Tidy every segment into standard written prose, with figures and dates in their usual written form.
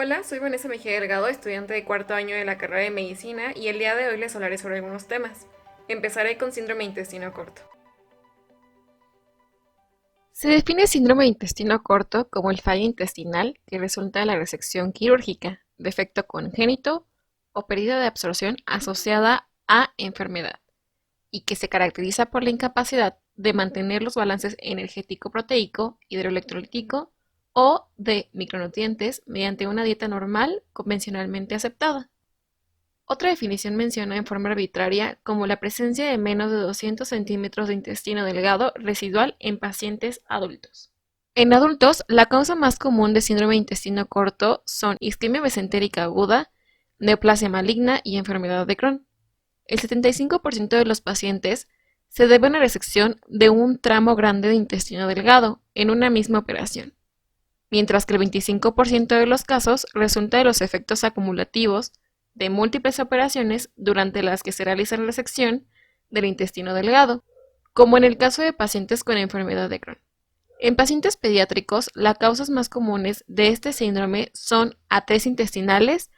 Hola, soy Vanessa Mejía Delgado, estudiante de cuarto año de la carrera de Medicina y el día de hoy les hablaré sobre algunos temas. Empezaré con síndrome de intestino corto. Se define síndrome de intestino corto como el fallo intestinal que resulta de la resección quirúrgica, defecto congénito o pérdida de absorción asociada a enfermedad y que se caracteriza por la incapacidad de mantener los balances energético-proteico, hidroelectrolítico o de micronutrientes mediante una dieta normal convencionalmente aceptada. Otra definición menciona en forma arbitraria como la presencia de menos de 200 centímetros de intestino delgado residual en pacientes adultos. En adultos, la causa más común de síndrome de intestino corto son isquemia mesentérica aguda, neoplasia maligna y enfermedad de Crohn. El 75% de los pacientes se debe a una resección de un tramo grande de intestino delgado en una misma operación, mientras que el 25% de los casos resulta de los efectos acumulativos de múltiples operaciones durante las que se realiza la resección del intestino delgado, como en el caso de pacientes con enfermedad de Crohn. En pacientes pediátricos, las causas más comunes de este síndrome son atritis intestinales,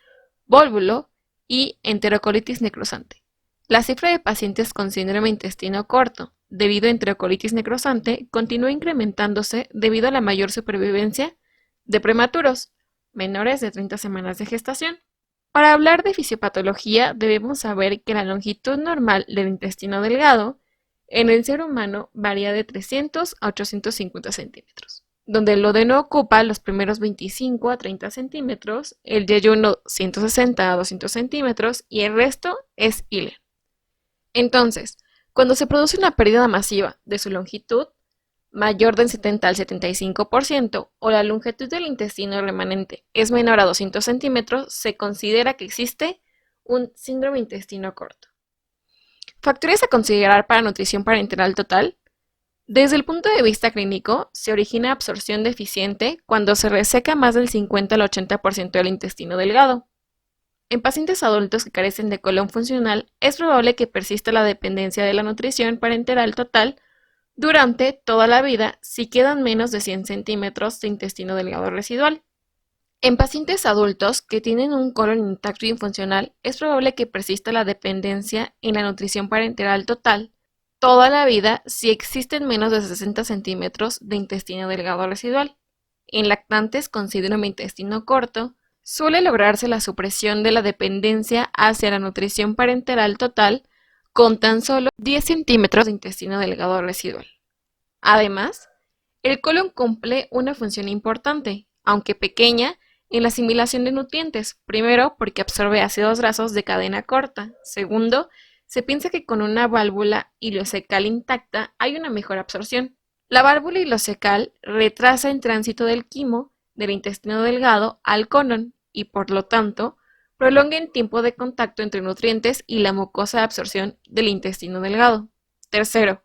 vólvulo y enterocolitis necrosante. La cifra de pacientes con síndrome de intestino corto debido a enterocolitis necrosante continúa incrementándose debido a la mayor supervivencia de prematuros menores de 30 semanas de gestación. Para hablar de fisiopatología, debemos saber que la longitud normal del intestino delgado en el ser humano varía de 300 a 850 centímetros, donde el duodeno ocupa los primeros 25 a 30 centímetros, el yeyuno 160 a 200 centímetros y el resto es ileón. Entonces, cuando se produce una pérdida masiva de su longitud, mayor del 70 al 75% o la longitud del intestino remanente es menor a 200 centímetros, se considera que existe un síndrome de intestino corto. Factores a considerar para nutrición parenteral total. Desde el punto de vista clínico, se origina absorción deficiente cuando se reseca más del 50 al 80% del intestino delgado. En pacientes adultos que carecen de colon funcional, es probable que persista la dependencia de la nutrición parenteral total durante toda la vida si quedan menos de 100 centímetros de intestino delgado residual. En pacientes adultos que tienen un colon intacto y funcional, es probable que persista la dependencia en la nutrición parenteral total toda la vida si existen menos de 60 centímetros de intestino delgado residual. En lactantes con síndrome de intestino corto, suele lograrse la supresión de la dependencia hacia la nutrición parenteral total con tan solo 10 centímetros de intestino delgado residual. Además, el colon cumple una función importante, aunque pequeña, en la asimilación de nutrientes. Primero, porque absorbe ácidos grasos de cadena corta. Segundo, se piensa que con una válvula ileocecal intacta hay una mejor absorción. La válvula ileocecal retrasa el tránsito del quimo del intestino delgado al colon y, por lo tanto, prolonga el tiempo de contacto entre nutrientes y la mucosa de absorción del intestino delgado. Tercero,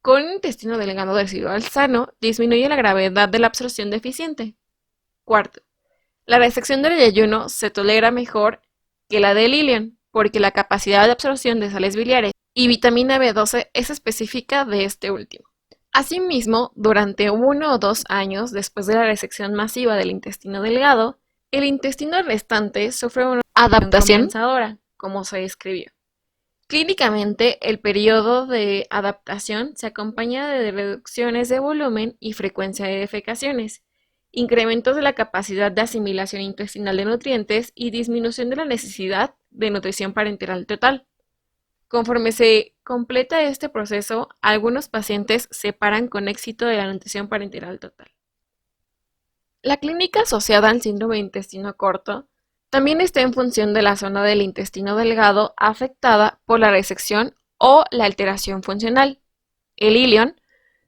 con un intestino delgado residual sano, disminuye la gravedad de la absorción deficiente. Cuarto, la resección del yeyuno se tolera mejor que la del ileón, porque la capacidad de absorción de sales biliares y vitamina B12 es específica de este último. Asimismo, durante 1 o 2 años después de la resección masiva del intestino delgado, el intestino restante sufre una adaptación compensadora, como se describió. Clínicamente, el periodo de adaptación se acompaña de reducciones de volumen y frecuencia de defecaciones, incrementos de la capacidad de asimilación intestinal de nutrientes y disminución de la necesidad de nutrición parenteral total. Conforme se completa este proceso, algunos pacientes se paran con éxito de la nutrición parenteral total. La clínica asociada al síndrome de intestino corto también está en función de la zona del intestino delgado afectada por la resección o la alteración funcional. El ileón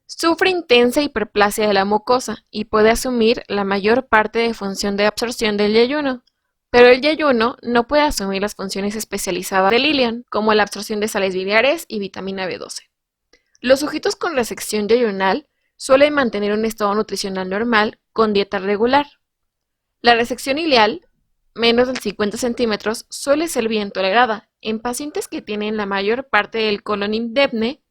sufre intensa hiperplasia de la mucosa y puede asumir la mayor parte de función de absorción del yeyuno, pero el yeyuno no puede asumir las funciones especializadas del ileón, como la absorción de sales biliares y vitamina B12. Los sujetos con resección yeyunal suelen mantener un estado nutricional normal con dieta regular. La resección ileal, menos de 50 centímetros, suele ser bien tolerada. En pacientes que tienen la mayor parte del colon indemne,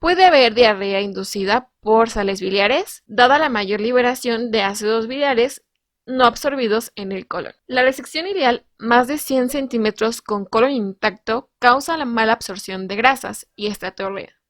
puede haber diarrea inducida por sales biliares, dada la mayor liberación de ácidos biliares no absorbidos en el colon. La resección ileal, más de 100 centímetros con colon intacto, causa la mala absorción de grasas y esteatorrea.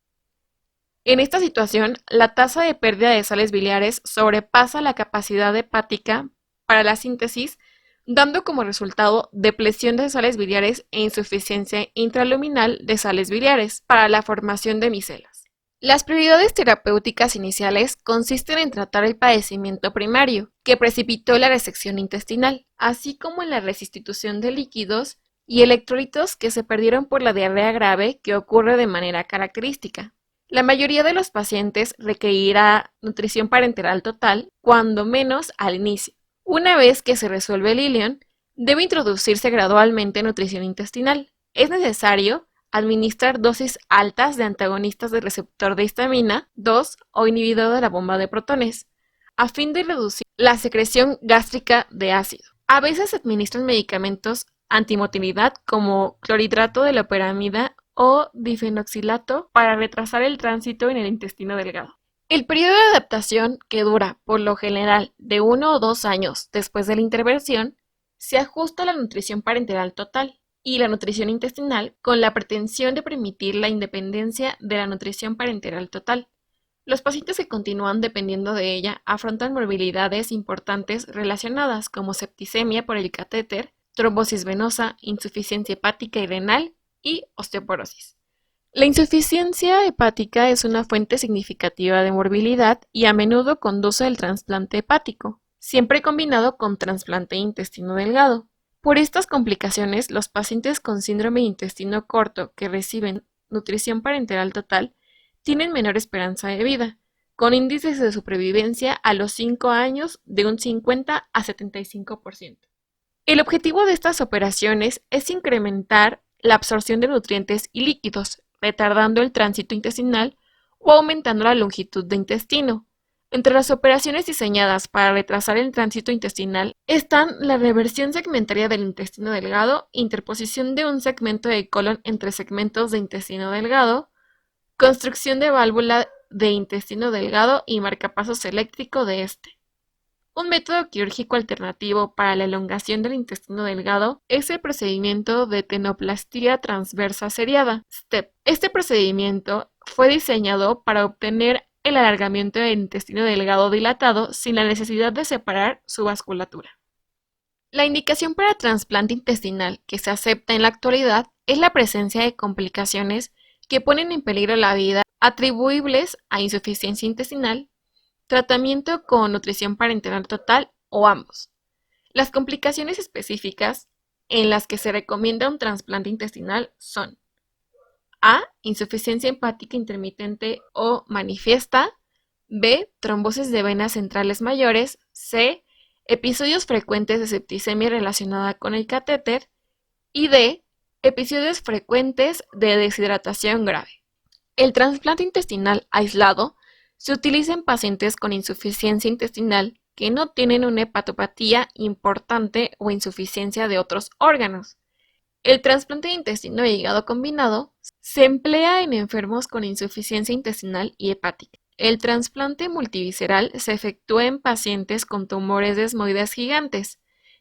En esta situación, la tasa de pérdida de sales biliares sobrepasa la capacidad hepática para la síntesis, dando como resultado depresión de sales biliares e insuficiencia intraluminal de sales biliares para la formación de micelas. Las prioridades terapéuticas iniciales consisten en tratar el padecimiento primario, que precipitó la resección intestinal, así como en la resustitución de líquidos y electrolitos que se perdieron por la diarrea grave que ocurre de manera característica. La mayoría de los pacientes requerirá nutrición parenteral total, cuando menos al inicio. Una vez que se resuelve el ileón, debe introducirse gradualmente nutrición intestinal. Es necesario administrar dosis altas de antagonistas del receptor de histamina 2 o inhibidor de la bomba de protones, a fin de reducir la secreción gástrica de ácido. A veces se administran medicamentos antimotilidad como clorhidrato de loperamida o difenoxilato para retrasar el tránsito en el intestino delgado. El periodo de adaptación, que dura por lo general de 1 o 2 años después de la intervención, se ajusta a la nutrición parenteral total y la nutrición intestinal con la pretensión de permitir la independencia de la nutrición parenteral total. Los pacientes que continúan dependiendo de ella afrontan morbilidades importantes relacionadas como septicemia por el catéter, trombosis venosa, insuficiencia hepática y renal y osteoporosis. La insuficiencia hepática es una fuente significativa de morbilidad y a menudo conduce al trasplante hepático, siempre combinado con trasplante de intestino delgado. Por estas complicaciones, los pacientes con síndrome de intestino corto que reciben nutrición parenteral total tienen menor esperanza de vida, con índices de supervivencia a los 5 años de un 50 a 75%. El objetivo de estas operaciones es incrementar la absorción de nutrientes y líquidos, retardando el tránsito intestinal o aumentando la longitud de intestino. Entre las operaciones diseñadas para retrasar el tránsito intestinal están la reversión segmentaria del intestino delgado, interposición de un segmento de colon entre segmentos de intestino delgado, construcción de válvula de intestino delgado y marcapasos eléctrico de este. Un método quirúrgico alternativo para la elongación del intestino delgado es el procedimiento de tenoplastía transversa seriada, STEP. Este procedimiento fue diseñado para obtener el alargamiento del intestino delgado dilatado sin la necesidad de separar su vasculatura. La indicación para trasplante intestinal que se acepta en la actualidad es la presencia de complicaciones que ponen en peligro la vida atribuibles a insuficiencia intestinal, tratamiento con nutrición parenteral total o ambos. Las complicaciones específicas en las que se recomienda un trasplante intestinal son A. Insuficiencia hepática intermitente o manifiesta. B. Trombosis de venas centrales mayores. C. Episodios frecuentes de septicemia relacionada con el catéter. Y D. Episodios frecuentes de deshidratación grave. El trasplante intestinal aislado se utiliza en pacientes con insuficiencia intestinal que no tienen una hepatopatía importante o insuficiencia de otros órganos. El trasplante de intestino e hígado combinado se emplea en enfermos con insuficiencia intestinal y hepática. El trasplante multivisceral se efectúa en pacientes con tumores desmoides gigantes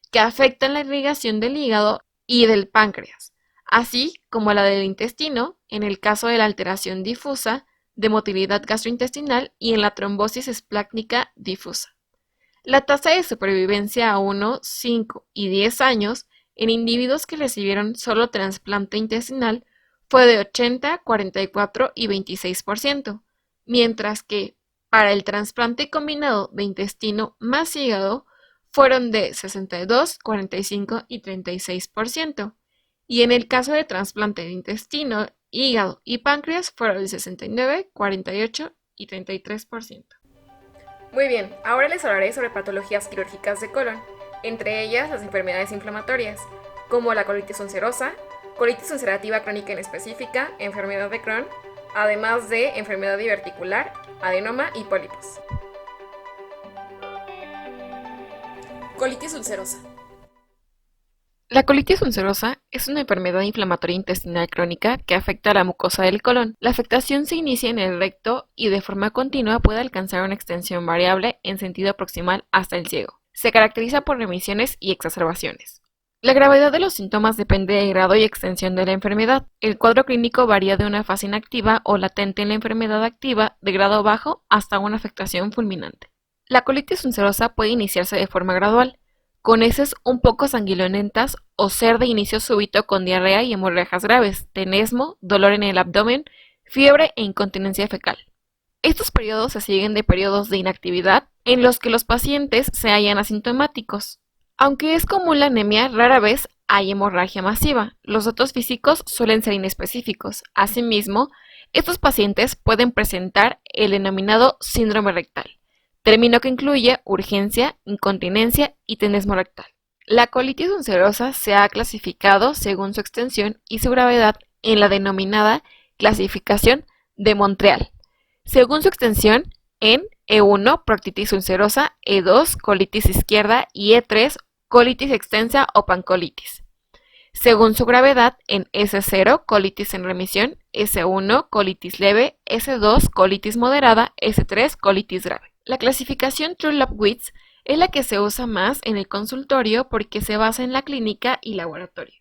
que afectan la irrigación del hígado y del páncreas, así como la del intestino en el caso de la alteración difusa de motilidad gastrointestinal y en la trombosis esplácnica difusa. La tasa de supervivencia a 1, 5 y 10 años en individuos que recibieron solo trasplante intestinal fue de 80, 44 y 26%, mientras que para el trasplante combinado de intestino más hígado fueron de 62, 45 y 36%, y en el caso de trasplante de intestino, hígado y páncreas fueron de 69, 48 y 33%. Muy bien, ahora les hablaré sobre patologías quirúrgicas de colon, entre ellas las enfermedades inflamatorias, como la colitis ulcerosa, colitis ulcerativa crónica inespecífica, enfermedad de Crohn, además de enfermedad diverticular, adenoma y pólipos. Colitis ulcerosa. La colitis ulcerosa es una enfermedad inflamatoria intestinal crónica que afecta a la mucosa del colon. La afectación se inicia en el recto y de forma continua puede alcanzar una extensión variable en sentido proximal hasta el ciego. Se caracteriza por remisiones y exacerbaciones. La gravedad de los síntomas depende del grado y extensión de la enfermedad. El cuadro clínico varía de una fase inactiva o latente en la enfermedad activa de grado bajo hasta una afectación fulminante. La colitis ulcerosa puede iniciarse de forma gradual, con heces un poco sanguinolentas o ser de inicio súbito con diarrea y hemorragias graves, tenesmo, dolor en el abdomen, fiebre e incontinencia fecal. Estos periodos se siguen de periodos de inactividad en los que los pacientes se hallan asintomáticos. Aunque es común la anemia, rara vez hay hemorragia masiva. Los datos físicos suelen ser inespecíficos. Asimismo, estos pacientes pueden presentar el denominado síndrome rectal, término que incluye urgencia, incontinencia y tenesmo rectal. La colitis ulcerosa se ha clasificado según su extensión y su gravedad en la denominada clasificación de Montreal. Según su extensión, en E1, proctitis ulcerosa, E2, colitis izquierda y E3, colitis extensa o pancolitis. Según su gravedad, en S0, colitis en remisión, S1, colitis leve, S2, colitis moderada, S3, colitis grave. La clasificación True-Lobowitz es la que se usa más en el consultorio porque se basa en la clínica y laboratorio.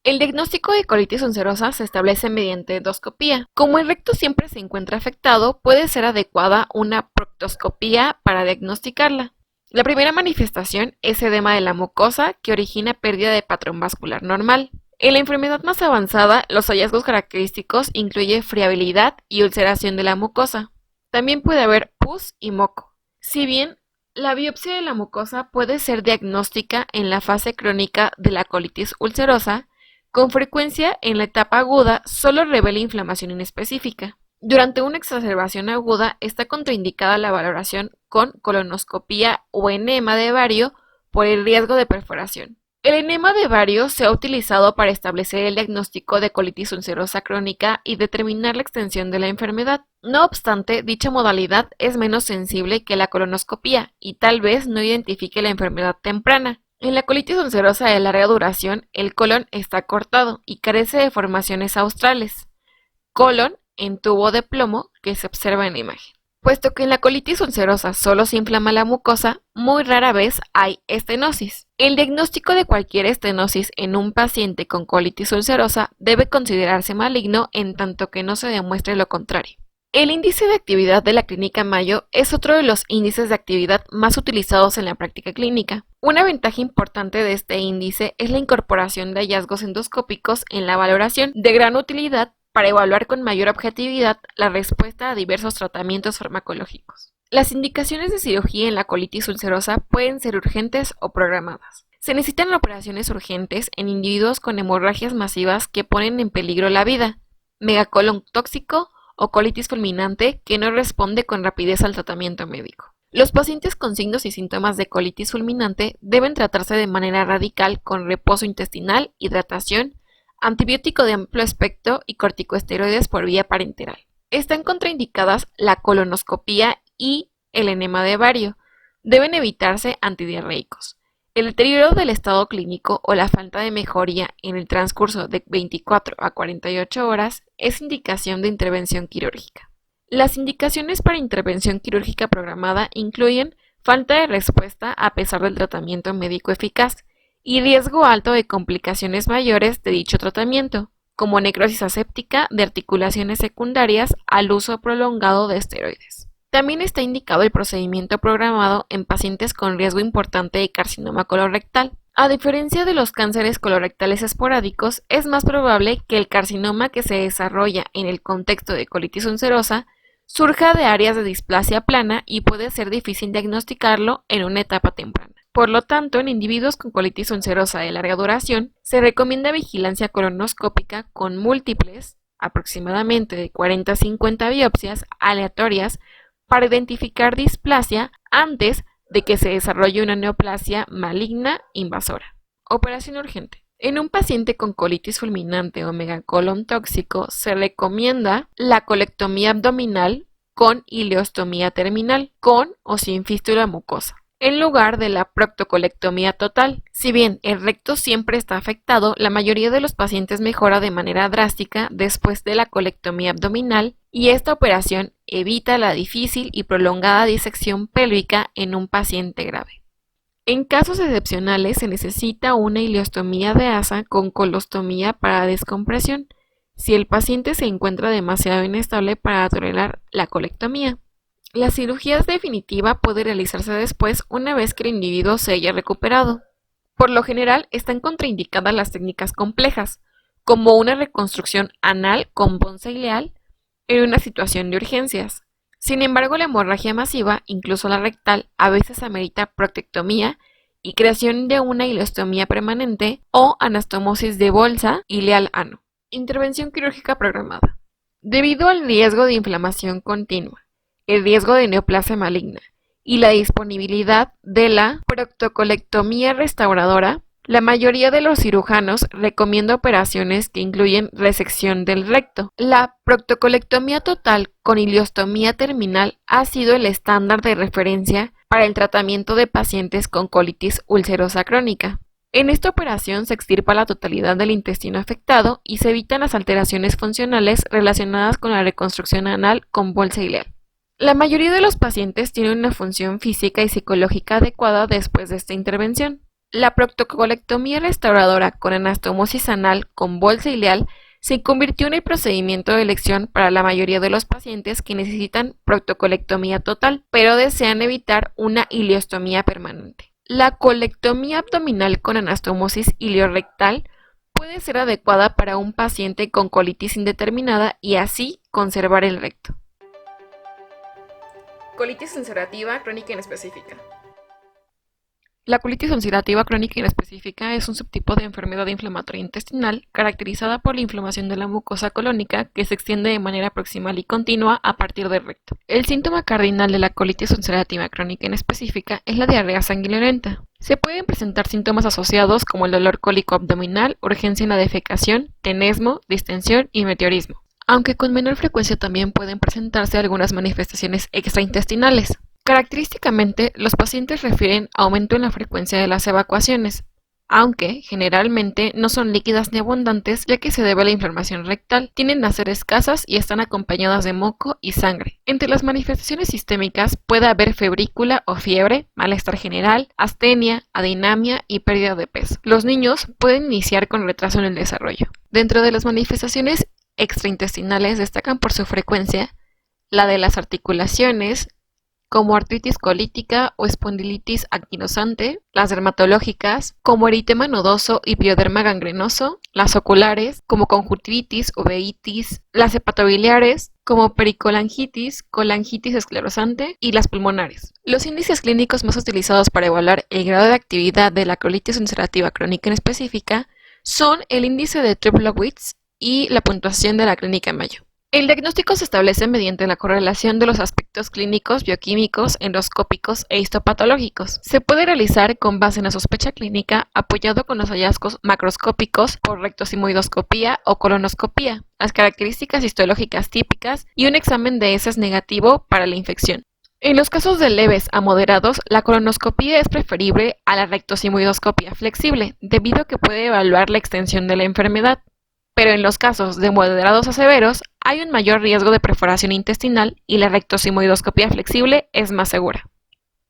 El diagnóstico de colitis ulcerosa se establece mediante endoscopía. Como el recto siempre se encuentra afectado, puede ser adecuada una proctoscopía para diagnosticarla. La primera manifestación es edema de la mucosa que origina pérdida de patrón vascular normal. En la enfermedad más avanzada, los hallazgos característicos incluyen friabilidad y ulceración de la mucosa. También puede haber pus y moco. Si bien la biopsia de la mucosa puede ser diagnóstica en la fase crónica de la colitis ulcerosa, con frecuencia en la etapa aguda solo revela inflamación inespecífica. Durante una exacerbación aguda está contraindicada la valoración con colonoscopía o enema de vario por el riesgo de perforación. El enema de vario se ha utilizado para establecer el diagnóstico de colitis ulcerosa crónica y determinar la extensión de la enfermedad. No obstante, dicha modalidad es menos sensible que la colonoscopía y tal vez no identifique la enfermedad temprana. En la colitis ulcerosa de larga duración, el colon está cortado y carece de formaciones australes. Colon en tubo de plomo que se observa en la imagen. Puesto que en la colitis ulcerosa solo se inflama la mucosa, muy rara vez hay estenosis. El diagnóstico de cualquier estenosis en un paciente con colitis ulcerosa debe considerarse maligno en tanto que no se demuestre lo contrario. El índice de actividad de la Clínica Mayo es otro de los índices de actividad más utilizados en la práctica clínica. Una ventaja importante de este índice es la incorporación de hallazgos endoscópicos en la valoración, de gran utilidad para evaluar con mayor objetividad la respuesta a diversos tratamientos farmacológicos. Las indicaciones de cirugía en la colitis ulcerosa pueden ser urgentes o programadas. Se necesitan operaciones urgentes en individuos con hemorragias masivas que ponen en peligro la vida, megacolon tóxico o colitis fulminante que no responde con rapidez al tratamiento médico. Los pacientes con signos y síntomas de colitis fulminante deben tratarse de manera radical con reposo intestinal, hidratación, antibiótico de amplio espectro y corticosteroides por vía parenteral. Están contraindicadas la colonoscopía y el enema de vario. Deben evitarse antidiarreicos. El deterioro del estado clínico o la falta de mejoría en el transcurso de 24 a 48 horas es indicación de intervención quirúrgica. Las indicaciones para intervención quirúrgica programada incluyen falta de respuesta a pesar del tratamiento médico eficaz y riesgo alto de complicaciones mayores de dicho tratamiento, como necrosis aséptica de articulaciones secundarias al uso prolongado de esteroides. También está indicado el procedimiento programado en pacientes con riesgo importante de carcinoma colorectal. A diferencia de los cánceres colorectales esporádicos, es más probable que el carcinoma que se desarrolla en el contexto de colitis ulcerosa surja de áreas de displasia plana y puede ser difícil diagnosticarlo en una etapa temprana. Por lo tanto, en individuos con colitis ulcerosa de larga duración, se recomienda vigilancia colonoscópica con múltiples, aproximadamente de 40 a 50 biopsias aleatorias para identificar displasia antes de que se desarrolle una neoplasia maligna invasora. Operación urgente. En un paciente con colitis fulminante o megacolon tóxico se recomienda la colectomía abdominal con ileostomía terminal, con o sin fístula mucosa, en lugar de la proctocolectomía total. Si bien el recto siempre está afectado, la mayoría de los pacientes mejora de manera drástica después de la colectomía abdominal y esta operación evita la difícil y prolongada disección pélvica en un paciente grave. En casos excepcionales se necesita una ileostomía de asa con colostomía para descompresión, si el paciente se encuentra demasiado inestable para tolerar la colectomía. La cirugía definitiva puede realizarse después una vez que el individuo se haya recuperado. Por lo general están contraindicadas las técnicas complejas, como una reconstrucción anal con bonza ileal en una situación de urgencias. Sin embargo, la hemorragia masiva, incluso la rectal, a veces amerita proctectomía y creación de una ileostomía permanente o anastomosis de bolsa ileal ano. Intervención quirúrgica programada. Debido al riesgo de inflamación continua, el riesgo de neoplasia maligna y la disponibilidad de la proctocolectomía restauradora, la mayoría de los cirujanos recomienda operaciones que incluyen resección del recto. La proctocolectomía total con ileostomía terminal ha sido el estándar de referencia para el tratamiento de pacientes con colitis ulcerosa crónica. En esta operación se extirpa la totalidad del intestino afectado y se evitan las alteraciones funcionales relacionadas con la reconstrucción anal con bolsa ileal. La mayoría de los pacientes tienen una función física y psicológica adecuada después de esta intervención. La proctocolectomía restauradora con anastomosis anal con bolsa ileal se convirtió en el procedimiento de elección para la mayoría de los pacientes que necesitan proctocolectomía total, pero desean evitar una ileostomía permanente. La colectomía abdominal con anastomosis ileorrectal puede ser adecuada para un paciente con colitis indeterminada y así conservar el recto. Colitis ulcerativa crónica inespecífica. La colitis ulcerativa crónica inespecífica es un subtipo de enfermedad inflamatoria intestinal caracterizada por la inflamación de la mucosa colónica que se extiende de manera proximal y continua a partir del recto. El síntoma cardinal de la colitis ulcerativa crónica inespecífica es la diarrea sanguinolenta. Se pueden presentar síntomas asociados como el dolor cólico abdominal, urgencia en la defecación, tenesmo, distensión y meteorismo, aunque con menor frecuencia también pueden presentarse algunas manifestaciones extraintestinales. Característicamente, los pacientes refieren aumento en la frecuencia de las evacuaciones, aunque generalmente no son líquidas ni abundantes ya que se debe a la inflamación rectal, tienden a ser escasas y están acompañadas de moco y sangre. Entre las manifestaciones sistémicas puede haber febrícula o fiebre, malestar general, astenia, adinamia y pérdida de peso. Los niños pueden iniciar con retraso en el desarrollo. Dentro de las manifestaciones extraintestinales destacan por su frecuencia la de las articulaciones, como artritis colítica o espondilitis anquilosante, las dermatológicas, como eritema nodoso y pioderma gangrenoso, las oculares, como conjuntivitis, uveitis, las hepatobiliares, como pericolangitis, colangitis esclerosante y las pulmonares. Los índices clínicos más utilizados para evaluar el grado de actividad de la colitis ulcerativa crónica inespecífica son el índice de Triplowitz y la puntuación de la clínica Mayo. El diagnóstico se establece mediante la correlación de los aspectos clínicos, bioquímicos, endoscópicos e histopatológicos. Se puede realizar con base en la sospecha clínica apoyado con los hallazgos macroscópicos por rectosimoidoscopía o colonoscopía, las características histológicas típicas y un examen de heces negativo para la infección. En los casos de leves a moderados, la colonoscopía es preferible a la rectosimoidoscopía flexible, debido a que puede evaluar la extensión de la enfermedad. Pero en los casos de moderados a severos, hay un mayor riesgo de perforación intestinal y la rectosimoidoscopía flexible es más segura.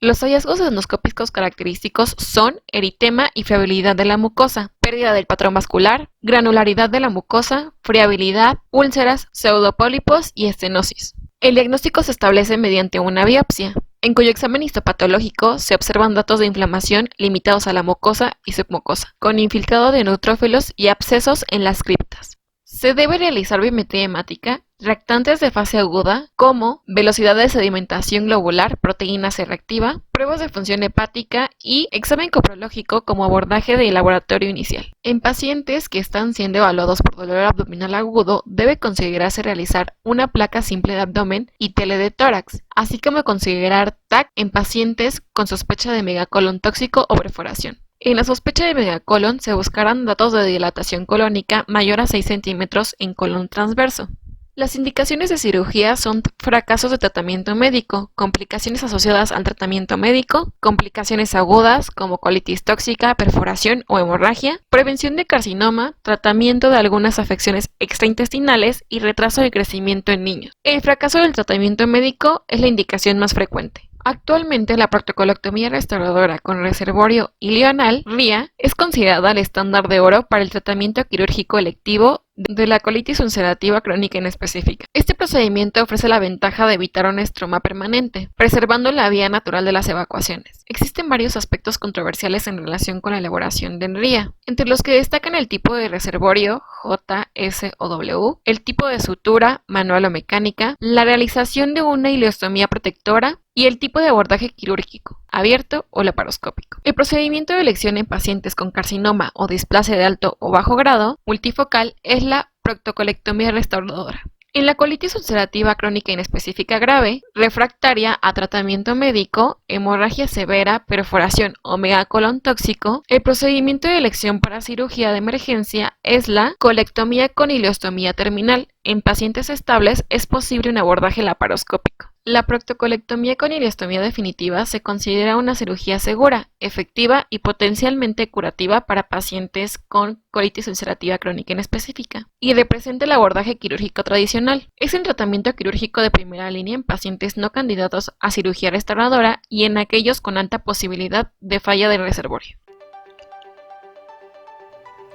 Los hallazgos endoscópicos característicos son eritema y friabilidad de la mucosa, pérdida del patrón vascular, granularidad de la mucosa, friabilidad, úlceras, pseudopólipos y estenosis. El diagnóstico se establece mediante una biopsia, en cuyo examen histopatológico se observan datos de inflamación limitados a la mucosa y submucosa, con infiltrado de neutrófilos y abscesos en las criptas. Se debe realizar biometría hemática, reactantes de fase aguda, como velocidad de sedimentación globular, proteína C reactiva, pruebas de función hepática y examen coprológico como abordaje de laboratorio inicial. En pacientes que están siendo evaluados por dolor abdominal agudo, debe considerarse realizar una placa simple de abdomen y tele de tórax, así como considerar TAC en pacientes con sospecha de megacolon tóxico o perforación. En la sospecha de megacolon se buscarán datos de dilatación colónica mayor a 6 centímetros en colon transverso. Las indicaciones de cirugía son fracasos de tratamiento médico, complicaciones asociadas al tratamiento médico, complicaciones agudas como colitis tóxica, perforación o hemorragia, prevención de carcinoma, tratamiento de algunas afecciones extraintestinales y retraso de crecimiento en niños. El fracaso del tratamiento médico es la indicación más frecuente, Actualmente, la proctocolectomía restauradora con reservorio ilioanal, RIA, es considerada el estándar de oro para el tratamiento quirúrgico electivo de la colitis ulcerativa crónica inespecífica. Este procedimiento ofrece la ventaja de evitar un estroma permanente, preservando la vía natural de las evacuaciones. Existen varios aspectos controversiales en relación con la elaboración de RIA, entre los que destacan el tipo de reservorio, J, S o W, el tipo de sutura, manual o mecánica, la realización de una ileostomía protectora, y el tipo de abordaje quirúrgico, abierto o laparoscópico. El procedimiento de elección en pacientes con carcinoma o displasia de alto o bajo grado multifocal es la proctocolectomía restauradora. En la colitis ulcerativa crónica inespecífica grave, refractaria a tratamiento médico, hemorragia severa, perforación o megacolon tóxico, el procedimiento de elección para cirugía de emergencia es la colectomía con ileostomía terminal. En pacientes estables es posible un abordaje laparoscópico. La proctocolectomía con ileostomía definitiva se considera una cirugía segura, efectiva y potencialmente curativa para pacientes con colitis ulcerativa crónica inespecífica y representa el abordaje quirúrgico tradicional. Es el tratamiento quirúrgico de primera línea en pacientes no candidatos a cirugía restauradora y en aquellos con alta posibilidad de falla del reservorio.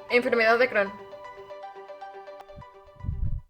Enfermedad de Crohn.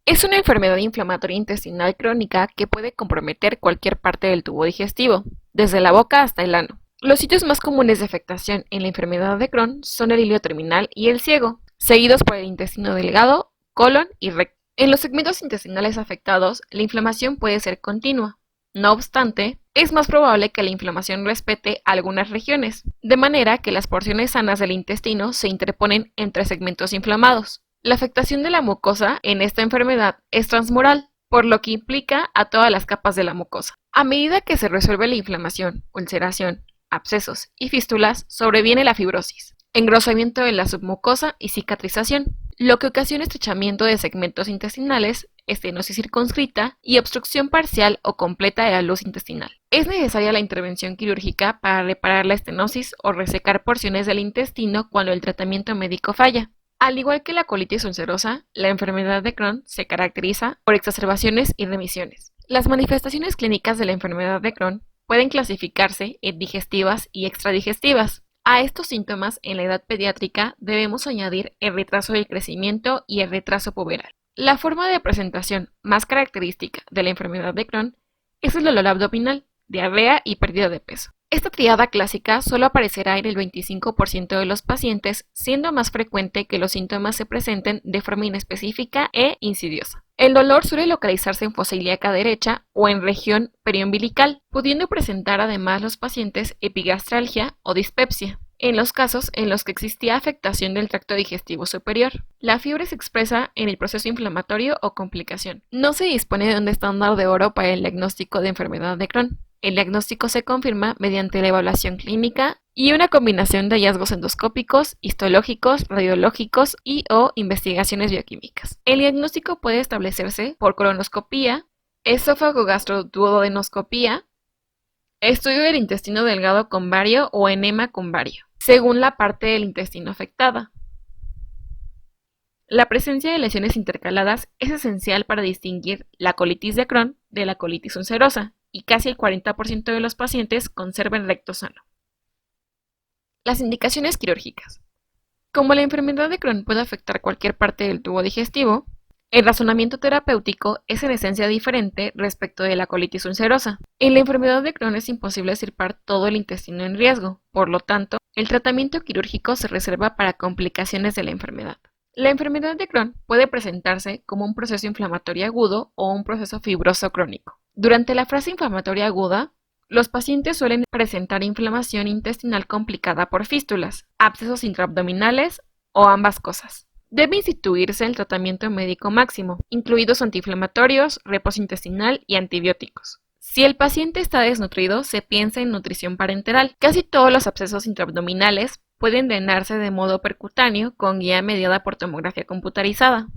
Es una enfermedad inflamatoria intestinal crónica que puede comprometer cualquier parte del tubo digestivo, desde la boca hasta el ano. Los sitios más comunes de afectación en la enfermedad de Crohn son el ilio terminal y el ciego, seguidos por el intestino delgado, colon y recto. En los segmentos intestinales afectados, la inflamación puede ser continua. No obstante, es más probable que la inflamación respete algunas regiones, de manera que las porciones sanas del intestino se interponen entre segmentos inflamados. La afectación de la mucosa en esta enfermedad es transmural, por lo que implica a todas las capas de la mucosa. A medida que se resuelve la inflamación, ulceración, abscesos y fístulas, sobreviene la fibrosis, engrosamiento de la submucosa y cicatrización, lo que ocasiona estrechamiento de segmentos intestinales, estenosis circunscrita y obstrucción parcial o completa de la luz intestinal. Es necesaria la intervención quirúrgica para reparar la estenosis o resecar porciones del intestino cuando el tratamiento médico falla. Al igual que la colitis ulcerosa, la enfermedad de Crohn se caracteriza por exacerbaciones y remisiones. Las manifestaciones clínicas de la enfermedad de Crohn pueden clasificarse en digestivas y extradigestivas. A estos síntomas en la edad pediátrica debemos añadir el retraso del crecimiento y el retraso puberal. La forma de presentación más característica de la enfermedad de Crohn es el dolor abdominal, diarrea y pérdida de peso. Esta triada clásica solo aparecerá en el 25% de los pacientes, siendo más frecuente que los síntomas se presenten de forma inespecífica e insidiosa. El dolor suele localizarse en fosa ilíaca derecha o en región periumbilical, pudiendo presentar además los pacientes epigastralgia o dispepsia, en los casos en los que existía afectación del tracto digestivo superior. La fiebre se expresa en el proceso inflamatorio o complicación. No se dispone de un estándar de oro para el diagnóstico de enfermedad de Crohn. El diagnóstico se confirma mediante la evaluación clínica y una combinación de hallazgos endoscópicos, histológicos, radiológicos y o investigaciones bioquímicas. El diagnóstico puede establecerse por colonoscopía, esófago-gastroduodenoscopía, estudio del intestino delgado con bario o enema con bario, según la parte del intestino afectada. La presencia de lesiones intercaladas es esencial para distinguir la colitis de Crohn de la colitis ulcerosa, y casi el 40% de los pacientes conservan recto sano. Las indicaciones quirúrgicas. Como la enfermedad de Crohn puede afectar cualquier parte del tubo digestivo, el razonamiento terapéutico es en esencia diferente respecto de la colitis ulcerosa. En la enfermedad de Crohn es imposible extirpar todo el intestino en riesgo, por lo tanto, el tratamiento quirúrgico se reserva para complicaciones de la enfermedad. La enfermedad de Crohn puede presentarse como un proceso inflamatorio agudo o un proceso fibroso crónico. Durante la fase inflamatoria aguda, los pacientes suelen presentar inflamación intestinal complicada por fístulas, abscesos intraabdominales o ambas cosas. Debe instituirse el tratamiento médico máximo, incluidos antiinflamatorios, reposo intestinal y antibióticos. Si el paciente está desnutrido, se piensa en nutrición parenteral. Casi todos los abscesos intraabdominales pueden drenarse de modo percutáneo con guía mediada por tomografía computarizada.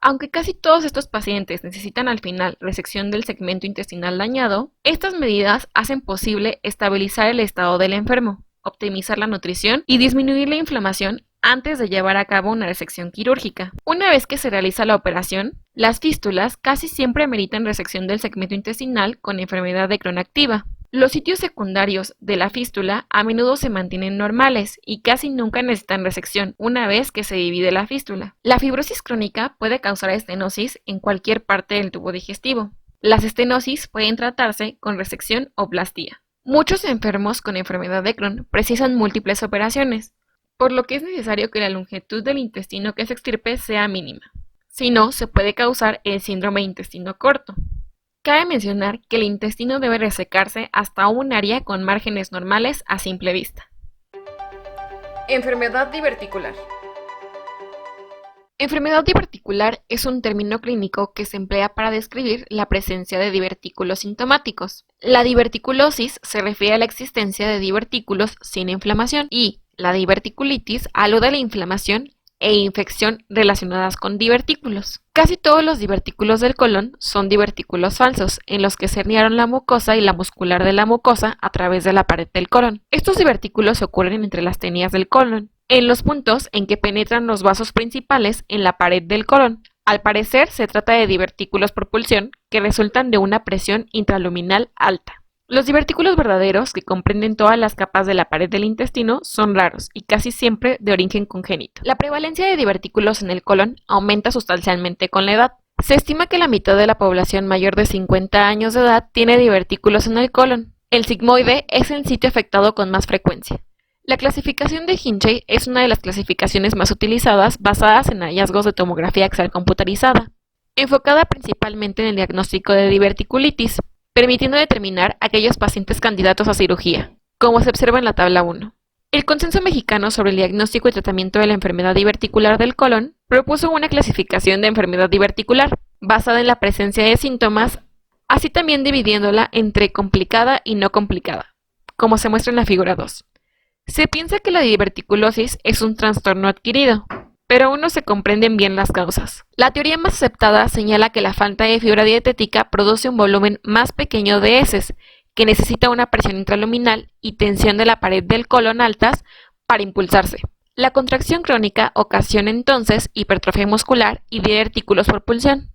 Aunque casi todos estos pacientes necesitan al final resección del segmento intestinal dañado, estas medidas hacen posible estabilizar el estado del enfermo, optimizar la nutrición y disminuir la inflamación antes de llevar a cabo una resección quirúrgica. Una vez que se realiza la operación, las fístulas casi siempre ameritan resección del segmento intestinal con enfermedad de Crohn activa. Los sitios secundarios de la fístula a menudo se mantienen normales y casi nunca necesitan resección una vez que se divide la fístula. La fibrosis crónica puede causar estenosis en cualquier parte del tubo digestivo. Las estenosis pueden tratarse con resección o plastía. Muchos enfermos con enfermedad de Crohn precisan múltiples operaciones, por lo que es necesario que la longitud del intestino que se extirpe sea mínima. Si no, se puede causar el síndrome de intestino corto. Cabe mencionar que el intestino debe resecarse hasta un área con márgenes normales a simple vista. Enfermedad diverticular. Enfermedad diverticular es un término clínico que se emplea para describir la presencia de divertículos sintomáticos. La diverticulosis se refiere a la existencia de divertículos sin inflamación y la diverticulitis alude a la inflamación e infección relacionadas con divertículos. Casi todos los divertículos del colon son divertículos falsos, en los que se herniaron la mucosa y la muscular de la mucosa a través de la pared del colon. Estos divertículos ocurren entre las tenías del colon, en los puntos en que penetran los vasos principales en la pared del colon. Al parecer, se trata de divertículos por pulsión que resultan de una presión intraluminal alta. Los divertículos verdaderos, que comprenden todas las capas de la pared del intestino, son raros y casi siempre de origen congénito. La prevalencia de divertículos en el colon aumenta sustancialmente con la edad. Se estima que la mitad de la población mayor de 50 años de edad tiene divertículos en el colon. El sigmoide es el sitio afectado con más frecuencia. La clasificación de Hinchey es una de las clasificaciones más utilizadas basadas en hallazgos de tomografía axial computarizada, enfocada principalmente en el diagnóstico de diverticulitis, permitiendo determinar aquellos pacientes candidatos a cirugía, como se observa en la tabla 1. El Consenso Mexicano sobre el Diagnóstico y Tratamiento de la Enfermedad Diverticular del Colon propuso una clasificación de enfermedad diverticular, basada en la presencia de síntomas, así también dividiéndola entre complicada y no complicada, como se muestra en la figura 2. Se piensa que la diverticulosis es un trastorno adquirido, pero aún no se comprenden bien las causas. La teoría más aceptada señala que la falta de fibra dietética produce un volumen más pequeño de heces, que necesita una presión intraluminal y tensión de la pared del colon altas para impulsarse. La contracción crónica ocasiona entonces hipertrofia muscular y divertículos por pulsión.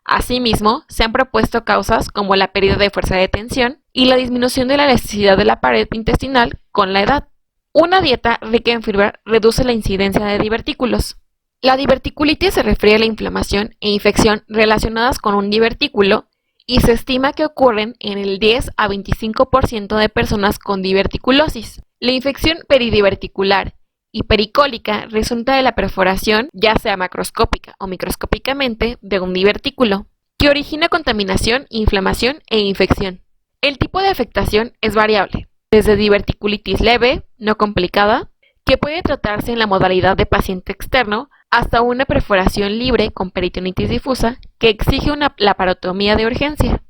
Asimismo, se han propuesto causas como la pérdida de fuerza de tensión y la disminución de la elasticidad de la pared intestinal con la edad. Una dieta rica en fibra reduce la incidencia de divertículos. La diverticulitis se refiere a la inflamación e infección relacionadas con un divertículo y se estima que ocurren en el 10 a 25% de personas con diverticulosis. La infección peridiverticular y pericólica resulta de la perforación, ya sea macroscópica o microscópicamente, de un divertículo, que origina contaminación, inflamación e infección. El tipo de afectación es variable, desde diverticulitis leve, no complicada, que puede tratarse en la modalidad de paciente externo, hasta una perforación libre con peritonitis difusa que exige una laparotomía de urgencia.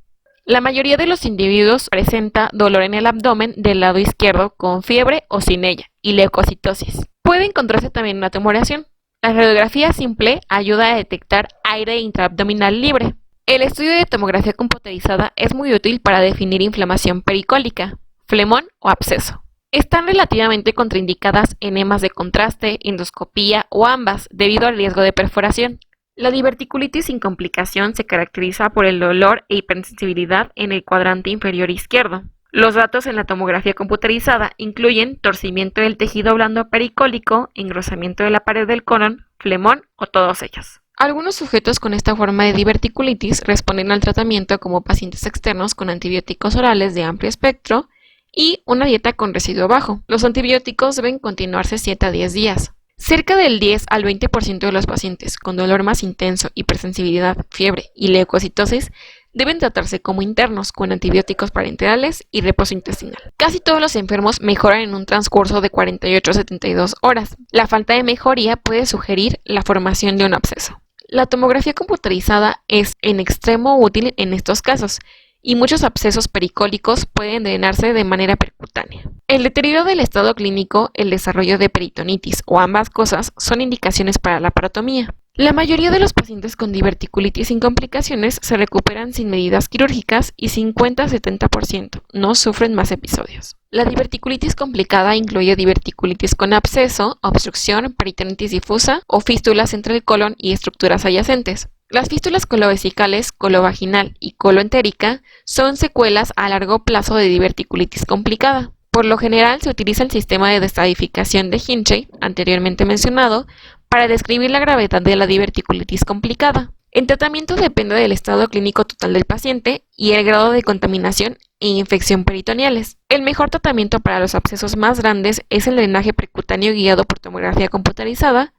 La mayoría de los individuos presenta dolor en el abdomen del lado izquierdo con fiebre o sin ella y leucocitosis. Puede encontrarse también una tumoración. La radiografía simple ayuda a detectar aire intraabdominal libre. El estudio de tomografía computerizada es muy útil para definir inflamación pericólica, flemón o absceso. Están relativamente contraindicadas enemas de contraste, endoscopía o ambas debido al riesgo de perforación. La diverticulitis sin complicación se caracteriza por el dolor e hipersensibilidad en el cuadrante inferior izquierdo. Los datos en la tomografía computerizada incluyen torcimiento del tejido blando pericólico, engrosamiento de la pared del colon, flemón o todos ellos. Algunos sujetos con esta forma de diverticulitis responden al tratamiento como pacientes externos con antibióticos orales de amplio espectro y una dieta con residuo bajo. Los antibióticos deben continuarse 7 a 10 días. Cerca del 10 al 20% de los pacientes con dolor más intenso, hipersensibilidad, fiebre y leucocitosis deben tratarse como internos con antibióticos parenterales y reposo intestinal. Casi todos los enfermos mejoran en un transcurso de 48 a 72 horas. La falta de mejoría puede sugerir la formación de un absceso. La tomografía computerizada es en extremo útil en estos casos, y muchos abscesos pericólicos pueden drenarse de manera percutánea. El deterioro del estado clínico, el desarrollo de peritonitis o ambas cosas son indicaciones para la laparotomía. La mayoría de los pacientes con diverticulitis sin complicaciones se recuperan sin medidas quirúrgicas y 50-70% no sufren más episodios. La diverticulitis complicada incluye diverticulitis con absceso, obstrucción, peritonitis difusa o fístulas entre el colon y estructuras adyacentes. Las fístulas colovesicales, colovaginal y coloentérica son secuelas a largo plazo de diverticulitis complicada. Por lo general se utiliza el sistema de desestadificación de Hinchey, anteriormente mencionado, para describir la gravedad de la diverticulitis complicada. El tratamiento depende del estado clínico total del paciente y el grado de contaminación e infección peritoneales. El mejor tratamiento para los abscesos más grandes es el drenaje percutáneo guiado por tomografía computarizada,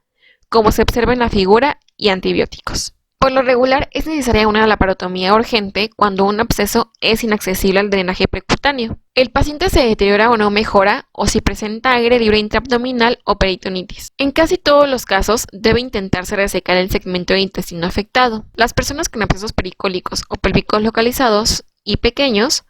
como se observa en la figura, y antibióticos. Por lo regular es necesaria una laparotomía urgente cuando un absceso es inaccesible al drenaje percutáneo. El paciente se deteriora o no mejora o si presenta aire libre intraabdominal o peritonitis. En casi todos los casos debe intentarse resecar el segmento de intestino afectado. Las personas con abscesos pericólicos o pélvicos localizados y pequeños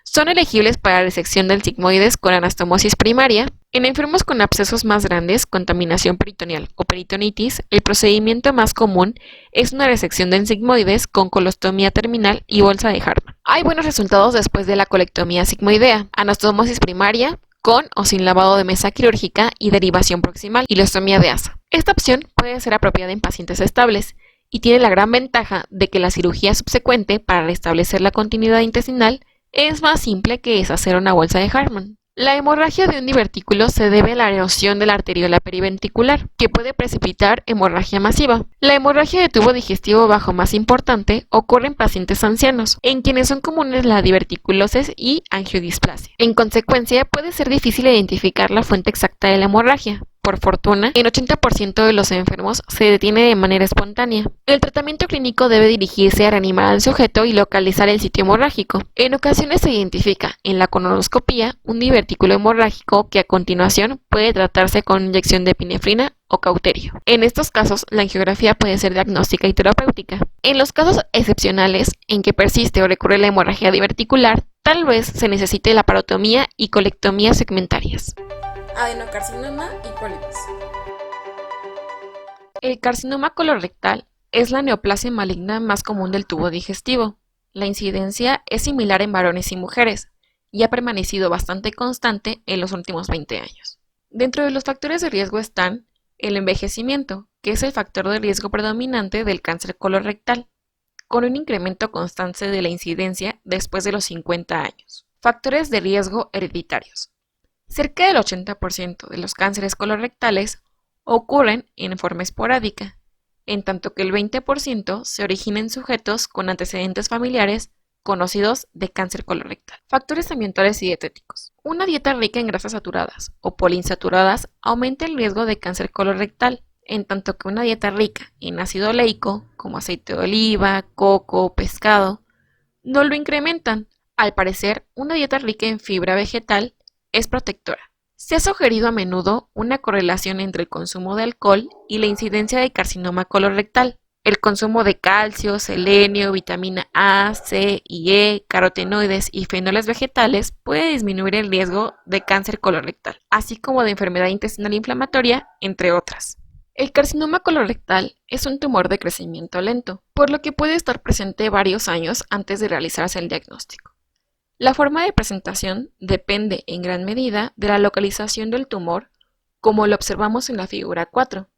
son elegibles para resección del sigmoides con anastomosis primaria. En enfermos con abscesos más grandes, contaminación peritoneal o peritonitis, el procedimiento más común es una resección del sigmoides con colostomía terminal y bolsa de Hartmann. Hay buenos resultados después de la colectomía sigmoidea, anastomosis primaria, con o sin lavado de mesa quirúrgica y derivación proximal, ilostomía de asa. Esta opción puede ser apropiada en pacientes estables y tiene la gran ventaja de que la cirugía subsecuente para restablecer la continuidad intestinal es más simple que es hacer una bolsa de Hartmann. La hemorragia de un divertículo se debe a la erosión de la arteriola periventricular, que puede precipitar hemorragia masiva. La hemorragia de tubo digestivo bajo más importante ocurre en pacientes ancianos, en quienes son comunes la diverticulosis y angiodisplasia. En consecuencia, puede ser difícil identificar la fuente exacta de la hemorragia. Por fortuna, en 80% de los enfermos se detiene de manera espontánea. El tratamiento clínico debe dirigirse a reanimar al sujeto y localizar el sitio hemorrágico. En ocasiones se identifica en la colonoscopía un divertículo hemorrágico que a continuación puede tratarse con inyección de epinefrina o cauterio. En estos casos, la angiografía puede ser diagnóstica y terapéutica. En los casos excepcionales en que persiste o recurre la hemorragia diverticular, tal vez se necesite laparotomía y colectomías segmentarias. Adenocarcinoma y pólipos. El carcinoma colorectal es la neoplasia maligna más común del tubo digestivo. La incidencia es similar en varones y mujeres y ha permanecido bastante constante en los últimos 20 años. Dentro de los factores de riesgo están el envejecimiento, que es el factor de riesgo predominante del cáncer colorectal, con un incremento constante de la incidencia después de los 50 años. Factores de riesgo hereditarios. Cerca del 80% de los cánceres colorectales ocurren en forma esporádica, en tanto que el 20% se origina en sujetos con antecedentes familiares conocidos de cáncer colorectal. Factores ambientales y dietéticos. Una dieta rica en grasas saturadas o poliinsaturadas aumenta el riesgo de cáncer colorectal, en tanto que una dieta rica en ácido oleico, como aceite de oliva, coco, pescado, no lo incrementan. Al parecer, una dieta rica en fibra vegetal es protectora. Se ha sugerido a menudo una correlación entre el consumo de alcohol y la incidencia de carcinoma colorectal. El consumo de calcio, selenio, vitamina A, C y E, carotenoides y fenoles vegetales puede disminuir el riesgo de cáncer colorectal, así como de enfermedad intestinal inflamatoria, entre otras. El carcinoma colorectal es un tumor de crecimiento lento, por lo que puede estar presente varios años antes de realizarse el diagnóstico. La forma de presentación depende en gran medida de la localización del tumor, como lo observamos en la figura 4.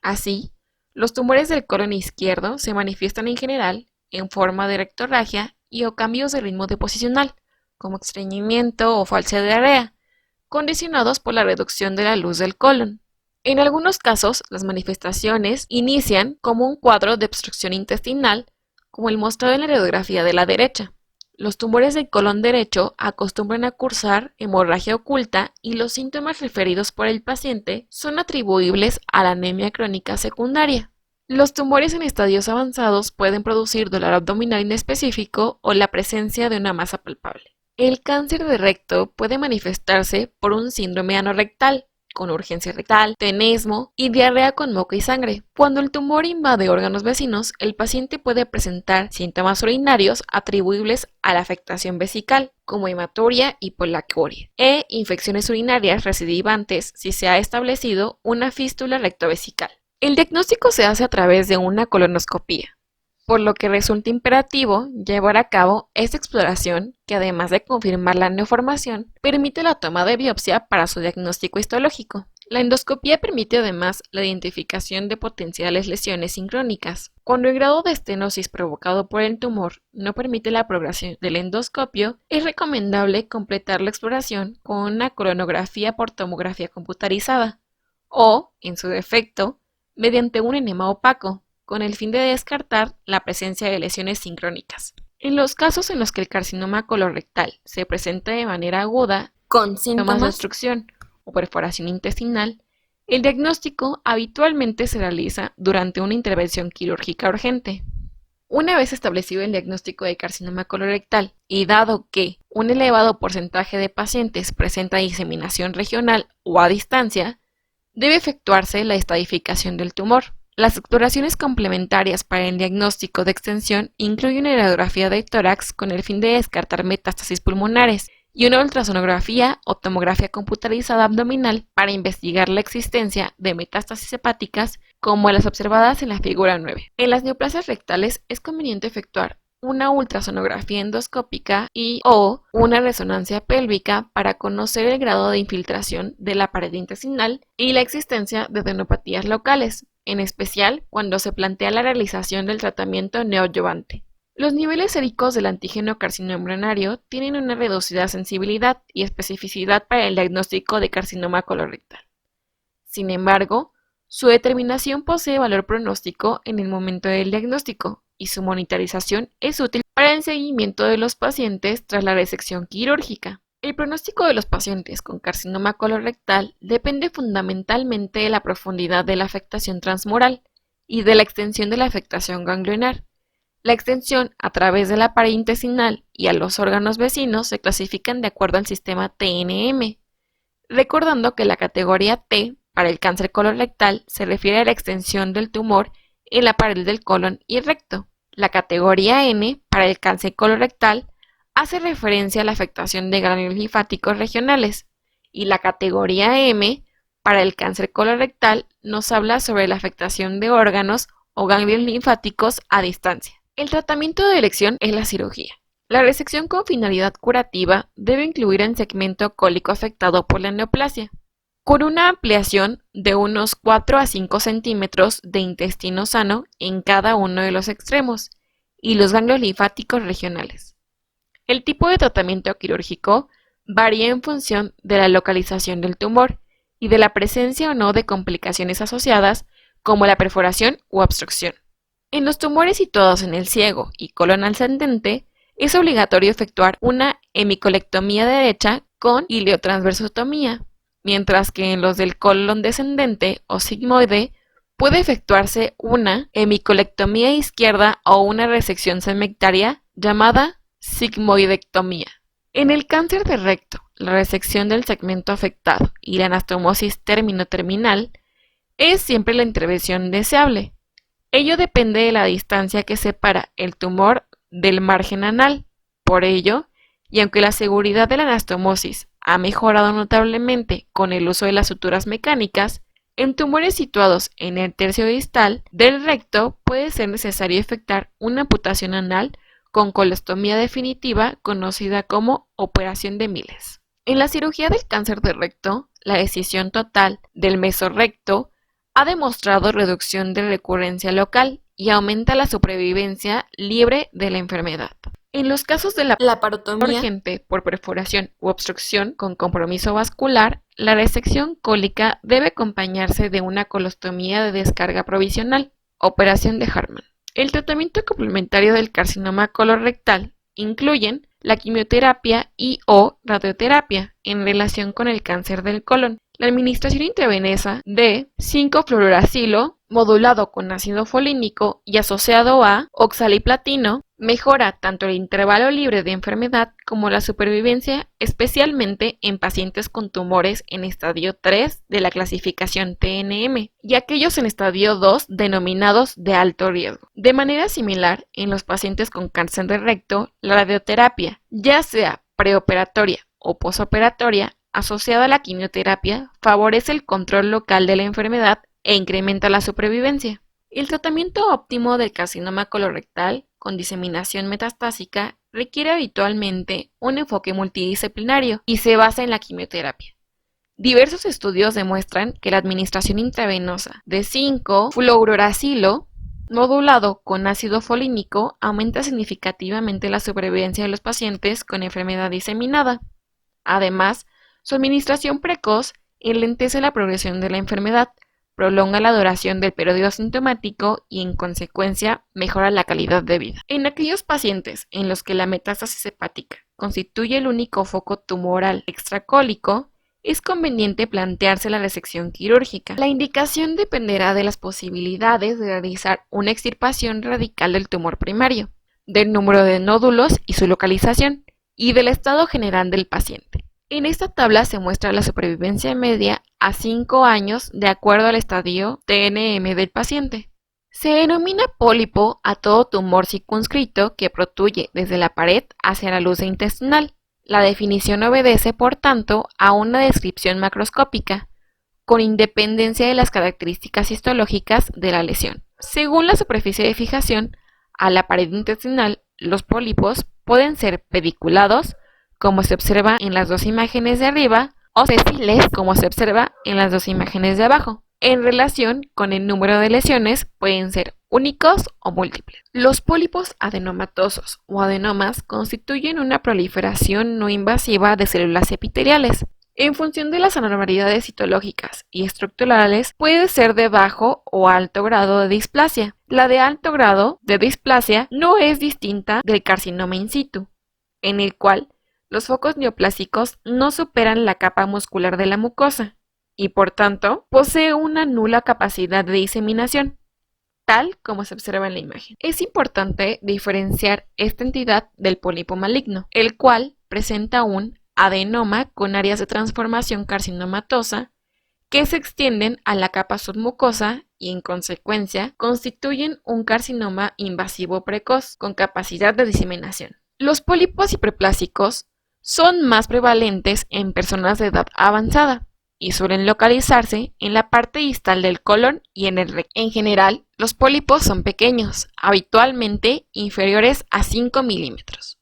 Así, los tumores del colon izquierdo se manifiestan en general en forma de rectorragia y o cambios de ritmo deposicional, como estreñimiento o falsa diarrea, condicionados por la reducción de la luz del colon. En algunos casos, las manifestaciones inician como un cuadro de obstrucción intestinal, como el mostrado en la radiografía de la derecha. Los tumores del colon derecho acostumbran a cursar hemorragia oculta y los síntomas referidos por el paciente son atribuibles a la anemia crónica secundaria. Los tumores en estadios avanzados pueden producir dolor abdominal inespecífico o la presencia de una masa palpable. El cáncer de recto puede manifestarse por un síndrome anorrectal, con urgencia rectal, tenesmo y diarrea con moco y sangre. Cuando el tumor invade órganos vecinos, el paciente puede presentar síntomas urinarios atribuibles a la afectación vesical, como hematuria y polaquuria, e infecciones urinarias recidivantes si se ha establecido una fístula rectovesical. El diagnóstico se hace a través de una colonoscopía, por lo que resulta imperativo llevar a cabo esta exploración que, además de confirmar la neoformación, permite la toma de biopsia para su diagnóstico histológico. La endoscopía permite además la identificación de potenciales lesiones sincrónicas. Cuando el grado de estenosis provocado por el tumor no permite la progresión del endoscopio, es recomendable completar la exploración con una colonografía por tomografía computarizada o, en su defecto, mediante un enema opaco, con el fin de descartar la presencia de lesiones sincrónicas. En los casos en los que el carcinoma colorectal se presenta de manera aguda, Con síntomas de síntomas obstrucción o perforación intestinal, el diagnóstico habitualmente se realiza durante una intervención quirúrgica urgente. Una vez establecido el diagnóstico de carcinoma colorectal y dado que un elevado porcentaje de pacientes presenta diseminación regional o a distancia, debe efectuarse la estadificación del tumor. Las exploraciones complementarias para el diagnóstico de extensión incluyen una radiografía de tórax con el fin de descartar metástasis pulmonares y una ultrasonografía o tomografía computarizada abdominal para investigar la existencia de metástasis hepáticas como las observadas en la figura 9. En las neoplasias rectales es conveniente efectuar una ultrasonografía endoscópica o una resonancia pélvica para conocer el grado de infiltración de la pared intestinal y la existencia de adenopatías locales, en especial cuando se plantea la realización del tratamiento neoadyuvante. Los niveles séricos del antígeno carcinoma embrionario tienen una reducida sensibilidad y especificidad para el diagnóstico de carcinoma colorectal. Sin embargo, su determinación posee valor pronóstico en el momento del diagnóstico y su monitorización es útil para el seguimiento de los pacientes tras la resección quirúrgica. El pronóstico de los pacientes con carcinoma colorectal depende fundamentalmente de la profundidad de la afectación transmural y de la extensión de la afectación ganglionar. La extensión a través de la pared intestinal y a los órganos vecinos se clasifican de acuerdo al sistema TNM, recordando que la categoría T para el cáncer colorectal se refiere a la extensión del tumor en la pared del colon y recto. La categoría N para el cáncer colorectal hace referencia a la afectación de ganglios linfáticos regionales y la categoría M para el cáncer colorectal nos habla sobre la afectación de órganos o ganglios linfáticos a distancia. El tratamiento de elección es la cirugía. La resección con finalidad curativa debe incluir el segmento cólico afectado por la neoplasia, con una ampliación de unos 4 a 5 centímetros de intestino sano en cada uno de los extremos y los ganglios linfáticos regionales. El tipo de tratamiento quirúrgico varía en función de la localización del tumor y de la presencia o no de complicaciones asociadas como la perforación u obstrucción. En los tumores situados en el ciego y colon ascendente, es obligatorio efectuar una hemicolectomía derecha con iliotransversotomía, mientras que en los del colon descendente o sigmoide puede efectuarse una hemicolectomía izquierda o una resección segmentaria llamada sigmoidectomía. En el cáncer de recto, la resección del segmento afectado y la anastomosis término-terminal es siempre la intervención deseable. Ello depende de la distancia que separa el tumor del margen anal. Por ello, y aunque la seguridad de la anastomosis ha mejorado notablemente con el uso de las suturas mecánicas, en tumores situados en el tercio distal del recto puede ser necesario efectuar una amputación anal con colostomía definitiva conocida como operación de Miles. En la cirugía del cáncer de recto, la decisión total del mesorrecto ha demostrado reducción de recurrencia local y aumenta la supervivencia libre de la enfermedad. En los casos de la laparotomía urgente por perforación u obstrucción con compromiso vascular, la resección cólica debe acompañarse de una colostomía de descarga provisional, operación de Hartmann. El tratamiento complementario del carcinoma colorectal incluyen la quimioterapia y o radioterapia en relación con el cáncer del colon. La administración intravenosa de 5-fluoracilo modulado con ácido folínico y asociado a oxaliplatino mejora tanto el intervalo libre de enfermedad como la supervivencia, especialmente en pacientes con tumores en estadio 3 de la clasificación TNM y aquellos en estadio 2 denominados de alto riesgo. De manera similar, en los pacientes con cáncer de recto, la radioterapia, ya sea preoperatoria o posoperatoria, asociada a la quimioterapia, favorece el control local de la enfermedad e incrementa la supervivencia. El tratamiento óptimo del carcinoma colorectal con diseminación metastásica requiere habitualmente un enfoque multidisciplinario y se basa en la quimioterapia. Diversos estudios demuestran que la administración intravenosa de 5-fluorouracilo modulado con ácido folínico aumenta significativamente la supervivencia de los pacientes con enfermedad diseminada. Además, su administración precoz enlentece la progresión de la enfermedad, prolonga la duración del periodo asintomático y, en consecuencia, mejora la calidad de vida. En aquellos pacientes en los que la metástasis hepática constituye el único foco tumoral extracólico, es conveniente plantearse la resección quirúrgica. La indicación dependerá de las posibilidades de realizar una extirpación radical del tumor primario, del número de nódulos y su localización, y del estado general del paciente. En esta tabla se muestra la supervivencia media a 5 años de acuerdo al estadio TNM del paciente. Se denomina pólipo a todo tumor circunscrito que protruye desde la pared hacia la luz intestinal. La definición obedece, por tanto, a una descripción macroscópica, con independencia de las características histológicas de la lesión. Según la superficie de fijación a la pared intestinal, los pólipos pueden ser pediculados, como se observa en las dos imágenes de arriba, o sesiles, como se observa en las dos imágenes de abajo. En relación con el número de lesiones, pueden ser únicos o múltiples. Los pólipos adenomatosos o adenomas constituyen una proliferación no invasiva de células epiteliales. En función de las anormalidades citológicas y estructurales, puede ser de bajo o alto grado de displasia. La de alto grado de displasia no es distinta del carcinoma in situ, en el cual los focos neoplásicos no superan la capa muscular de la mucosa y, por tanto, posee una nula capacidad de diseminación, tal como se observa en la imagen. Es importante diferenciar esta entidad del pólipo maligno, el cual presenta un adenoma con áreas de transformación carcinomatosa que se extienden a la capa submucosa y, en consecuencia, constituyen un carcinoma invasivo precoz con capacidad de diseminación. Los pólipos hiperplásicos son más prevalentes en personas de edad avanzada y suelen localizarse en la parte distal del colon y en el recto. En general, los pólipos son pequeños, habitualmente inferiores a 5 milímetros.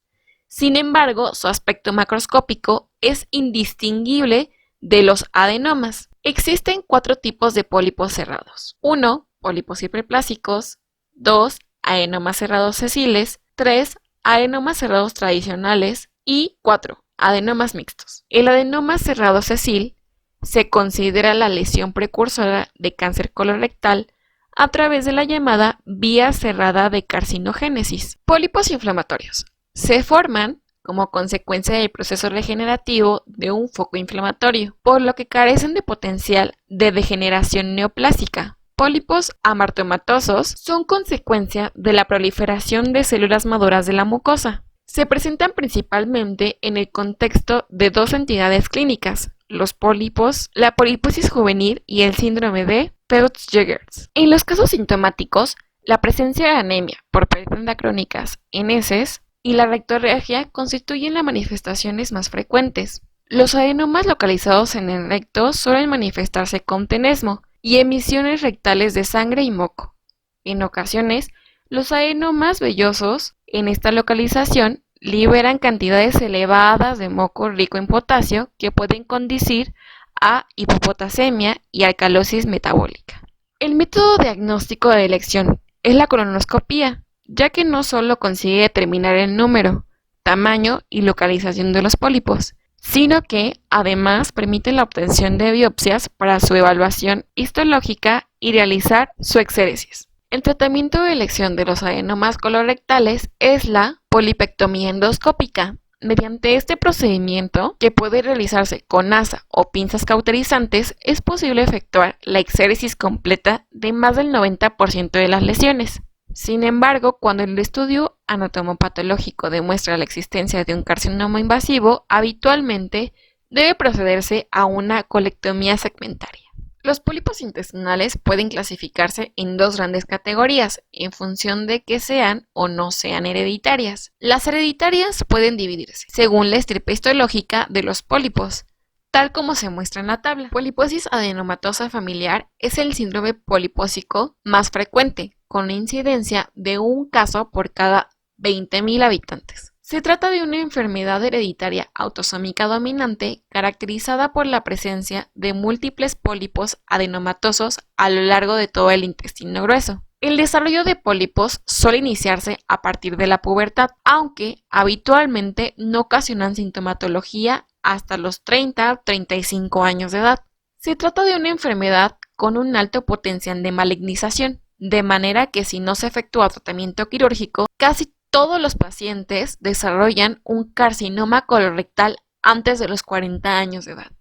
Sin embargo, su aspecto macroscópico es indistinguible de los adenomas. Existen 4 tipos de pólipos cerrados. 1. Pólipos hiperplásicos. 2. Adenomas cerrados sesiles. 3. Adenomas cerrados tradicionales. Y 4. Adenomas mixtos. El adenoma cerrado sesil se considera la lesión precursora de cáncer colorectal a través de la llamada vía cerrada de carcinogénesis. Pólipos inflamatorios. Se forman como consecuencia del proceso regenerativo de un foco inflamatorio, por lo que carecen de potencial de degeneración neoplásica. Pólipos amartomatosos son consecuencia de la proliferación de células maduras de la mucosa. Se presentan principalmente en el contexto de 2 entidades clínicas, los pólipos, la poliposis juvenil y el síndrome de Peutz-Jeghers. En los casos sintomáticos, la presencia de anemia por pérdida crónicas en heces y la rectorragia constituyen las manifestaciones más frecuentes. Los adenomas localizados en el recto suelen manifestarse con tenesmo y emisiones rectales de sangre y moco. En ocasiones, los adenomas vellosos en esta localización liberan cantidades elevadas de moco rico en potasio que pueden conducir a hipopotasemia y alcalosis metabólica. El método diagnóstico de elección es la colonoscopía, ya que no solo consigue determinar el número, tamaño y localización de los pólipos, sino que además permite la obtención de biopsias para su evaluación histológica y realizar su exéresis. El tratamiento de elección de los adenomas colorectales es la polipectomía endoscópica. Mediante este procedimiento, que puede realizarse con asa o pinzas cauterizantes, es posible efectuar la exéresis completa de más del 90% de las lesiones. Sin embargo, cuando el estudio anatomopatológico demuestra la existencia de un carcinoma invasivo, habitualmente debe procederse a una colectomía segmentaria. Los pólipos intestinales pueden clasificarse en 2 grandes categorías, en función de que sean o no sean hereditarias. Las hereditarias pueden dividirse según la estirpe histológica de los pólipos, tal como se muestra en la tabla. Poliposis adenomatosa familiar es el síndrome polipósico más frecuente, con una incidencia de un caso por cada 20.000 habitantes. Se trata de una enfermedad hereditaria autosómica dominante caracterizada por la presencia de múltiples pólipos adenomatosos a lo largo de todo el intestino grueso. El desarrollo de pólipos suele iniciarse a partir de la pubertad, aunque habitualmente no ocasionan sintomatología hasta los 30 o 35 años de edad. Se trata de una enfermedad con un alto potencial de malignización, de manera que si no se efectúa tratamiento quirúrgico, casi todos los pacientes desarrollan un carcinoma colorectal antes de los 40 años de edad.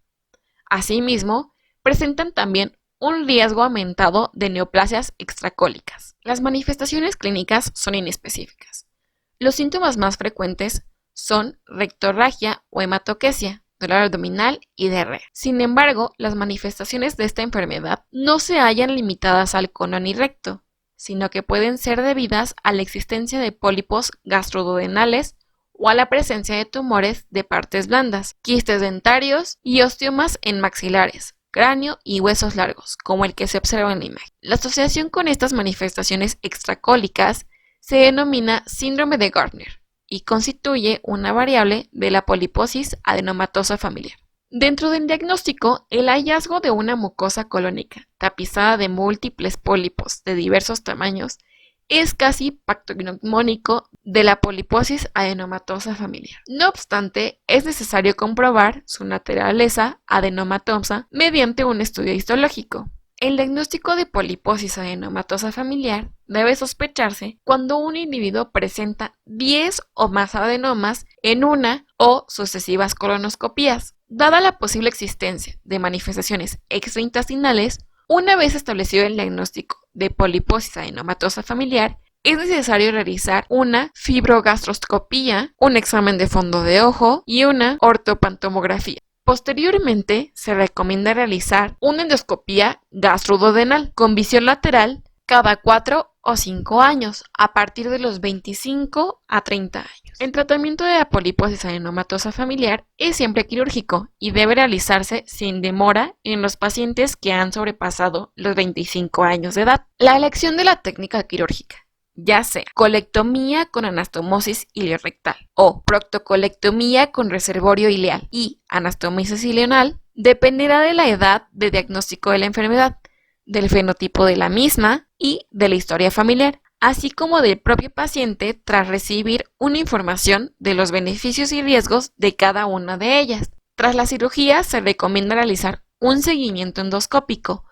Asimismo, presentan también un riesgo aumentado de neoplasias extracólicas. Las manifestaciones clínicas son inespecíficas. Los síntomas más frecuentes son rectorragia o hematoquesia, dolor abdominal y diarrea. Sin embargo, las manifestaciones de esta enfermedad no se hallan limitadas al colon y recto, sino que pueden ser debidas a la existencia de pólipos gastroduodenales o a la presencia de tumores de partes blandas, quistes dentarios y osteomas en maxilares, cráneo y huesos largos, como el que se observa en la imagen. La asociación con estas manifestaciones extracólicas se denomina síndrome de Gardner y constituye una variable de la poliposis adenomatosa familiar. Dentro del diagnóstico, el hallazgo de una mucosa colónica tapizada de múltiples pólipos de diversos tamaños es casi patognomónico de la poliposis adenomatosa familiar. No obstante, es necesario comprobar su naturaleza adenomatosa mediante un estudio histológico. El diagnóstico de poliposis adenomatosa familiar debe sospecharse cuando un individuo presenta 10 o más adenomas en una o sucesivas colonoscopías. Dada la posible existencia de manifestaciones extraintestinales, una vez establecido el diagnóstico de poliposis adenomatosa familiar, es necesario realizar una fibrogastroscopía, un examen de fondo de ojo y una ortopantomografía. Posteriormente, se recomienda realizar una endoscopía gastroduodenal con visión lateral cada 4 o 5 años, a partir de los 25 a 30 años. El tratamiento de la poliposis adenomatosa familiar es siempre quirúrgico y debe realizarse sin demora en los pacientes que han sobrepasado los 25 años de edad. La elección de la técnica quirúrgica, ya sea colectomía con anastomosis ileorrectal o proctocolectomía con reservorio ileal y anastomosis ileonal, dependerá de la edad de diagnóstico de la enfermedad, del fenotipo de la misma y de la historia familiar, así como del propio paciente tras recibir una información de los beneficios y riesgos de cada una de ellas. Tras la cirugía se recomienda realizar un seguimiento endoscópico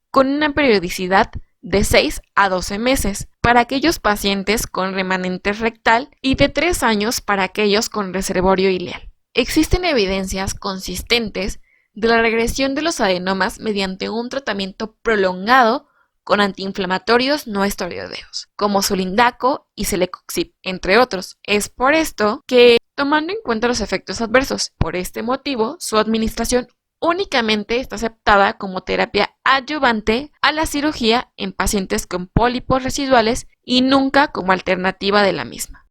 con una periodicidad de 6 a 12 meses para aquellos pacientes con remanente rectal y de 3 años para aquellos con reservorio ileal. Existen evidencias consistentes de la regresión de los adenomas mediante un tratamiento prolongado con antiinflamatorios no esteroideos, como Sulindaco y Celecoxib, entre otros. Es por esto que, tomando en cuenta los efectos adversos, por este motivo, su administración únicamente está aceptada como terapia adyuvante a la cirugía en pacientes con pólipos residuales y nunca como alternativa de la misma.